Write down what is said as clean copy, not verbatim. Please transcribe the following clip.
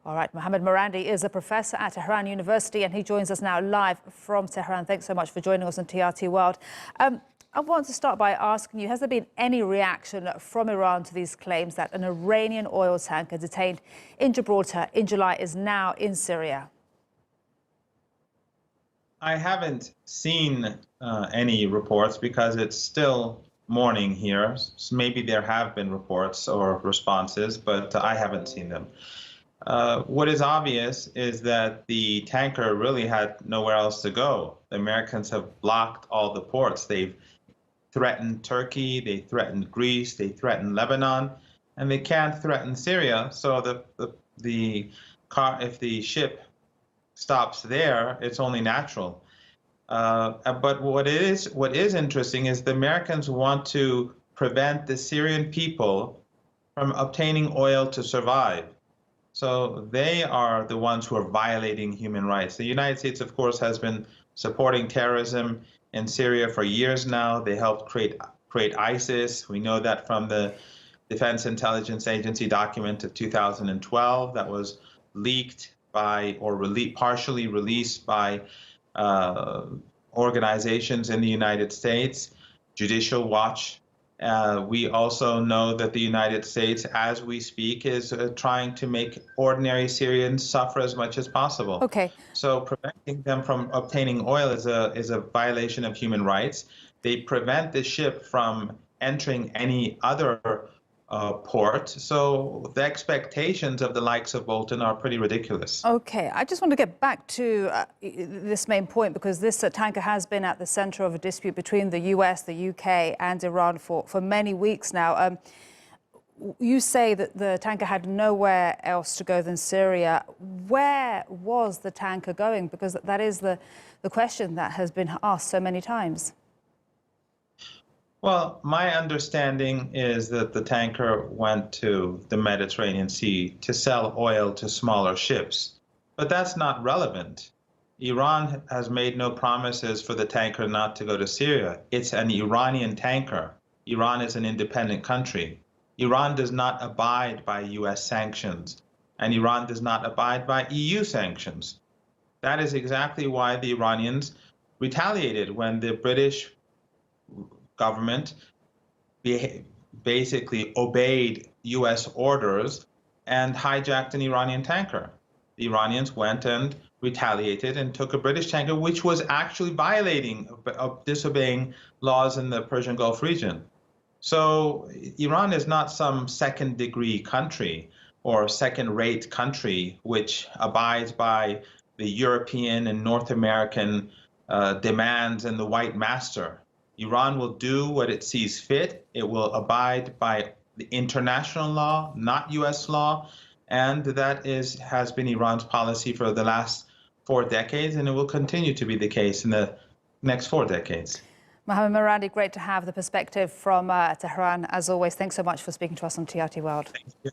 All right, Mohammed Marandi is a professor at Tehran University and he joins us now live from Tehran. Thanks so much for joining us on TRT World. I want to start by asking you, has there been any reaction from Iran to these claims that an Iranian oil tanker detained in Gibraltar in July is now in Syria? I haven't seen any reports because it's still morning here. So maybe there have been reports or responses, but I haven't seen them. What is obvious is that the tanker really had nowhere else to go. The Americans have blocked all the ports. They've threatened Turkey, they threatened Greece, they threatened Lebanon, and they can't threaten Syria. So if the ship stops there, it's only natural. But what is interesting is the Americans want to prevent the Syrian people from obtaining oil to survive. So they are the ones who are violating human rights. The United States, of course, has been supporting terrorism in Syria for years now. They helped create ISIS. We know that from the Defense Intelligence Agency document of 2012 that was leaked by or partially released by organizations in the United States, Judicial Watch. We also know that the United States, as we speak, is trying to make ordinary Syrians suffer as much as possible. Okay. So preventing them from obtaining oil is a violation of human rights. They prevent the ship from entering any other port. So the expectations of the likes of Bolton are pretty ridiculous. Okay, I just want to get back to this main point because this tanker has been at the center of a dispute between the US, the UK and Iran for many weeks now. You say that the tanker had nowhere else to go than Syria. Where was the tanker going? Because that is the question that has been asked so many times. Well, my understanding is that the tanker went to the Mediterranean Sea to sell oil to smaller ships. But that's not relevant. Iran has made no promises for the tanker not to go to Syria. It's an Iranian tanker. Iran is an independent country. Iran does not abide by US sanctions, and Iran does not abide by EU sanctions. That is exactly why the Iranians retaliated when the British government basically obeyed US orders and hijacked an Iranian tanker. The Iranians went and retaliated and took a British tanker, which was actually disobeying laws in the Persian Gulf region. So Iran is not some second-degree country or second-rate country which abides by the European and North American demands and the white master. Iran will do what it sees fit. It will abide by the international law, not US law, and that has been Iran's policy for the last 4 decades, and it will continue to be the case in the next 4 decades. Mohammed Marandi, great to have the perspective from Tehran. As always, thanks so much for speaking to us on TRT World. Thank you.